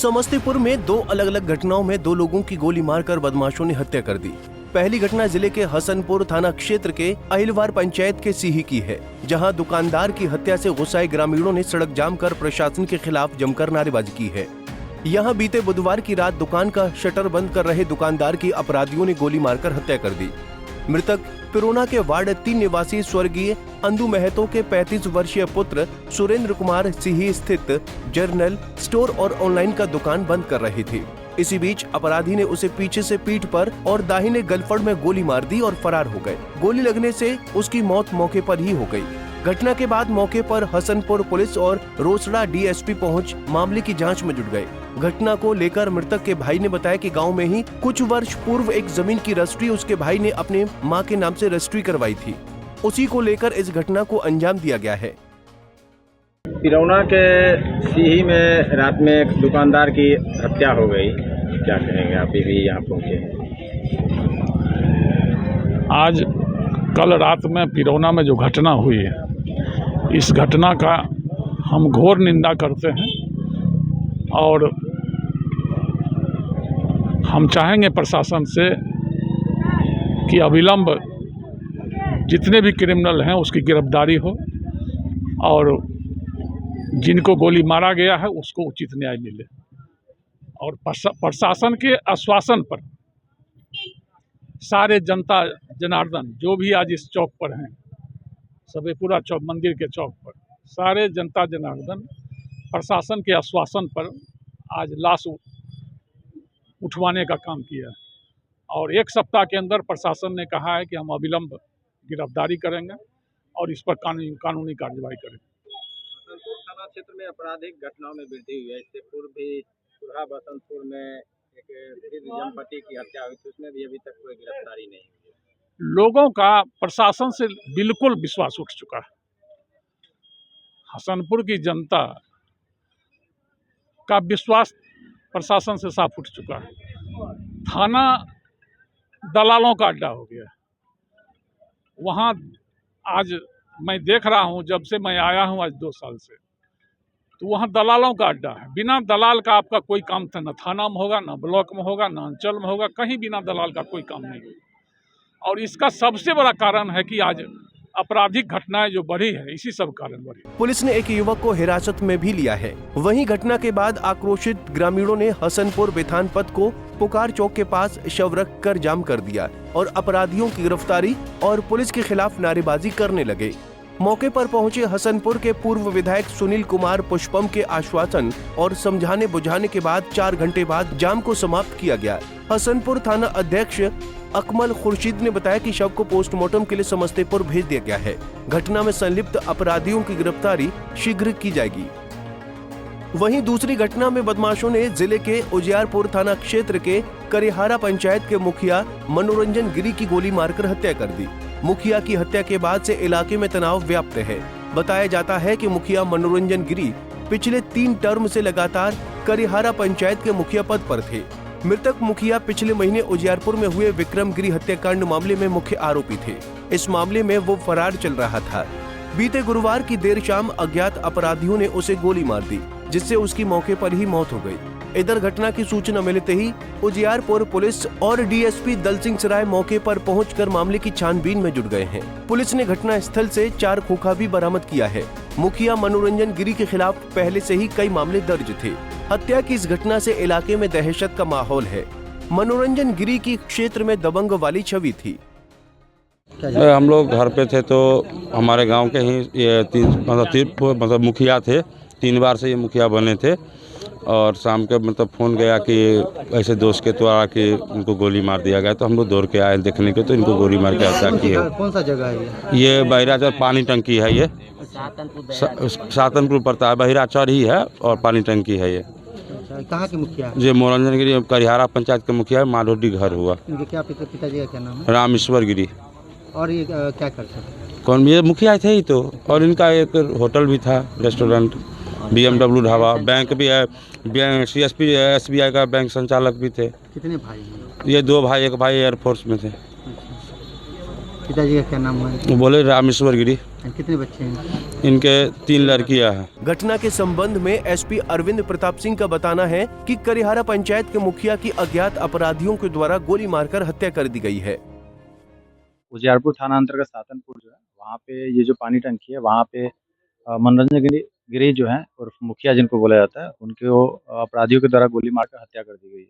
समस्तीपुर में दो अलग अलग घटनाओं में दो लोगों की गोली मारकर बदमाशों ने हत्या कर दी। पहली घटना जिले के हसनपुर थाना क्षेत्र के अहिलवार पंचायत के सीही की है, जहां दुकानदार की हत्या से गुस्साए ग्रामीणों ने सड़क जाम कर प्रशासन के खिलाफ जमकर नारेबाजी की है। यहां बीते बुधवार की रात दुकान का शटर बंद कर रहे दुकानदार की अपराधियों ने गोली मारकर हत्या कर दी। मृतक पिरोना के वार्ड 3 निवासी स्वर्गीय अंदु महतो के 35 वर्षीय पुत्र सुरेंद्र कुमार सीही स्थित जर्नल स्टोर और ऑनलाइन का दुकान बंद कर रहे थे। इसी बीच अपराधी ने उसे पीछे से पीठ पर और दाहिने गलफड़ में गोली मार दी और फरार हो गए। गोली लगने से उसकी मौत मौके पर ही हो गई। घटना के बाद मौके पर हसनपुर पुलिस और रोसड़ा डीएसपी पहुंच मामले की जांच में जुट गए। घटना को लेकर मृतक के भाई ने बताया कि गांव में ही कुछ वर्ष पूर्व एक जमीन की रजिस्ट्री उसके भाई ने अपने मां के नाम से रजिस्ट्री करवाई थी। उसी को लेकर इस घटना को अंजाम दिया गया है। पिरौना के सीही में रात में एक दुकानदार की हत्या हो गई, क्या कहेंगे? आप भी यहाँ पहुँचे हैं। आज कल रात में पिरौना में जो घटना हुई है, इस घटना का हम घोर निंदा करते हैं और हम चाहेंगे प्रशासन से कि अविलंब जितने भी क्रिमिनल हैं उसकी गिरफ्तारी हो और जिनको गोली मारा गया है उसको उचित न्याय मिले। और प्रशासन के आश्वासन पर सारे जनता जनार्दन जो भी आज इस चौक पर हैं, सबेपुरा चौक मंदिर के चौक पर सारे जनता जनार्दन प्रशासन के आश्वासन पर आज लाश उठवाने का काम किया है और एक सप्ताह के अंदर प्रशासन ने कहा है कि हम अविलंब गिरफ्तारी करेंगे और इस पर कानूनी कार्रवाई करेंगे। हसनपुर थाना क्षेत्र में आपराधिक घटनाओं में वृद्धि हुई है। इससे पूर्व भी सुरहा बसंतपुर में एक दंपति की हत्या हुई थी, उसमें भी अभी तक कोई गिरफ्तारी नहीं हुई है। लोगों का प्रशासन से बिल्कुल विश्वास उठ चुका है। हसनपुर की जनता का विश्वास प्रशासन से साफ उठ चुका है। थाना दलालों का अड्डा हो गया। वहाँ आज मैं देख रहा हूँ, जब से मैं आया हूँ आज 2 साल से, तो वहाँ दलालों का अड्डा है। बिना दलाल का आपका कोई काम न थाना में होगा, न ब्लॉक में होगा, न अंचल में होगा, कहीं बिना दलाल का कोई काम नहीं होगा। और इसका सबसे बड़ा कारण है कि आज आपराधिक घटनाएं जो बढ़ी है, इसी सब कारण बढ़ी। पुलिस ने एक युवक को हिरासत में भी लिया है। वहीं घटना के बाद आक्रोशित ग्रामीणों ने हसनपुर बेथान पथ को पुकार चौक के पास शव रख कर जाम कर दिया और अपराधियों की गिरफ्तारी और पुलिस के खिलाफ नारेबाजी करने लगे। मौके पर पहुंचे हसनपुर के पूर्व विधायक सुनील कुमार पुष्पम के आश्वासन और समझाने बुझाने के बाद 4 घंटे बाद जाम को समाप्त किया गया। हसनपुर थाना अध्यक्ष अकमल खुर्शीद ने बताया कि शव को पोस्टमार्टम के लिए समस्तीपुर भेज दिया गया है। घटना में संलिप्त अपराधियों की गिरफ्तारी शीघ्र की जाएगी। वहीं दूसरी घटना में बदमाशों ने जिले के उजियारपुर थाना क्षेत्र के करिहारा पंचायत के मुखिया मनोरंजन गिरी की गोली मारकर हत्या कर दी। मुखिया की हत्या के बाद से इलाके में तनाव व्याप्त है। बताया जाता है कि मुखिया मनोरंजन गिरी पिछले 3 टर्म से लगातार करिहारा पंचायत के मुखिया पद पर थे। मृतक मुखिया पिछले महीने उजियारपुर में हुए विक्रम गिरी हत्याकांड मामले में मुख्य आरोपी थे। इस मामले में वो फरार चल रहा था। बीते गुरुवार की देर शाम अज्ञात अपराधियों ने उसे गोली मार दी, जिससे उसकी मौके पर ही मौत हो गई। इधर घटना की सूचना मिलते ही उजियारपुर पुलिस और डीएसपी दल सिंह सराय मौके पर पहुंचकर मामले की छानबीन में जुट गए हैं। पुलिस ने घटना स्थल से 4 खोखा भी बरामद किया है। मुखिया मनोरंजन गिरी के खिलाफ पहले से ही कई मामले दर्ज थे। हत्या की इस घटना से इलाके में दहशत का माहौल है। मनोरंजन गिरी की क्षेत्र में दबंग वाली छवि थी। हम लोग घर पे थे तो हमारे गांव के ही ये 3 मुखिया थे। 3 बार से ये मुखिया बने थे और शाम के फ़ोन गया कि ऐसे दोस्त के द्वारा कि उनको गोली मार दिया गया। तो हम लोग दौड़ के आए देखने के, तो इनको गोली मार के हत्या की है। कौन सा जगह है ये बहिराचर पानी टंकी है। ये सातनपुर पड़ता है, बहिराचर ही है और पानी टंकी है। ये कहाँ के मुखिया? ये मनोरंजन गिरी करिहारा पंचायत के मुखिया, माधोडी घर हुआ। इनके क्या पिताजी का क्या नाम है? रामेश्वर गिरी। और ये क्या करते हैं? कौन? ये मुखिया थे ही तो। और इनका एक होटल भी था, रेस्टोरेंट, BMW ढाबा, बैंक भी है, CSP SBI का बैंक संचालक भी थे। कितने भाई हैं? ये 2 भाई, एक भाई एयरफोर्स में थे। पिताजी का क्या नाम है? बोले रामेश्वर गिरी। कितने बच्चे हैं? इनके 3 लड़कियां हैं। घटना के संबंध में एसपी अरविंद प्रताप सिंह का बताना है कि करिहारा पंचायत के मुखिया की अज्ञात अपराधियों के द्वारा गोली मारकर हत्या कर दी गई है। उजियारपुर थाना अंतर्गत सातनपुर जो है वहाँ पे ये जो पानी टंकी है वहाँ पे मनोरंजन गिरी जो है और मुखिया जिनको बोला जाता है उनके वो अपराधियों के द्वारा गोली मारकर हत्या कर दी गई है।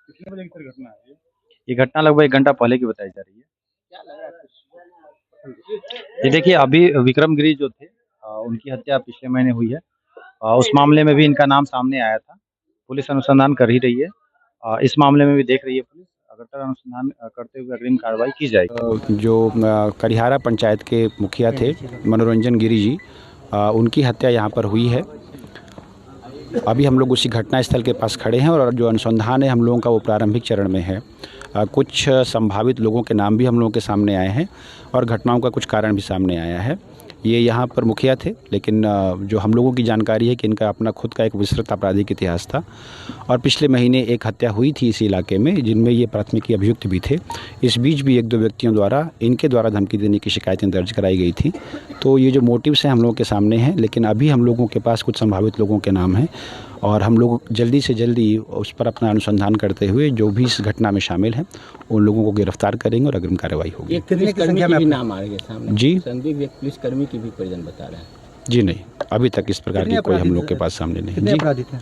कितने बजे की घटना है ये घटना लगभग 1 घंटा पहले की बताई जा रही है। ये देखिए अभी विक्रम गिरी जो थे उनकी हत्या पिछले महीने हुई है। उस मामले में भी इनका नाम सामने आया था। पुलिस अनुसंधान कर ही रही है। इस मामले में भी देख रही है पुलिस। अगर अनुसंधान करते हुए अग्रिम कार्रवाई की जाएगी। जो करिहारा पंचायत के मुखिया थे मनोरंजन गिरी जी, उनकी हत्या यहाँ पर हुई है। अभी हम लोग उसी घटना स्थल के पास खड़े हैं और जो अनुसंधान है हम लोगों का वो प्रारंभिक चरण में है। कुछ संभावित लोगों के नाम भी हम लोगों के सामने आए हैं और घटनाओं का कुछ कारण भी सामने आया है। ये यहाँ पर मुखिया थे, लेकिन जो हम लोगों की जानकारी है कि इनका अपना खुद का एक विस्तृत आपराधिक इतिहास था और पिछले महीने एक हत्या हुई थी इसी इलाके में जिनमें ये प्राथमिकी अभियुक्त भी थे। इस बीच भी 1-2 व्यक्तियों द्वारा इनके द्वारा धमकी देने की शिकायतें दर्ज कराई गई थी। तो ये जो मोटिव्स हैं हम लोगों के सामने हैं, लेकिन अभी हम लोगों के पास कुछ संभावित लोगों के नाम हैं और हम लोग जल्दी से जल्दी उस पर अपना अनुसंधान करते हुए जो भी इस घटना में शामिल हैं उन लोगों को गिरफ्तार करेंगे और अग्रिम कार्रवाई होगी। कितने की संख्या में नाम आ रहे हैं सामने? जी, संदिग्ध पुलिस कर्मी की भी परिजन बता रहे हैं। जी नहीं, अभी तक इस प्रकार की कोई हम लोग के पास सामने नहीं। कितने अपराधी थे?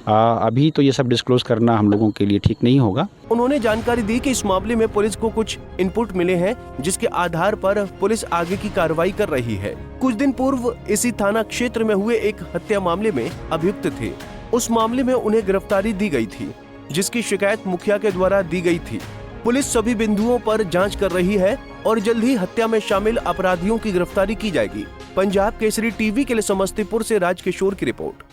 अभी तो ये सब डिस्क्लोज करना हम लोगों के लिए ठीक नहीं होगा। उन्होंने जानकारी दी कि इस मामले में पुलिस को कुछ इनपुट मिले हैं जिसके आधार पर पुलिस आगे की कार्रवाई कर रही है। कुछ दिन पूर्व इसी थाना क्षेत्र में हुए एक हत्या मामले में अभियुक्त थे। उस मामले में उन्हें गिरफ्तारी दी गई थी जिसकी शिकायत मुखिया के द्वारा दी गई थी। पुलिस सभी बिंदुओं पर जांच कर रही है और जल्द ही हत्या में शामिल अपराधियों की गिरफ्तारी की जाएगी। पंजाब केसरी टीवी के लिए समस्तीपुर से राजकिशोर की रिपोर्ट।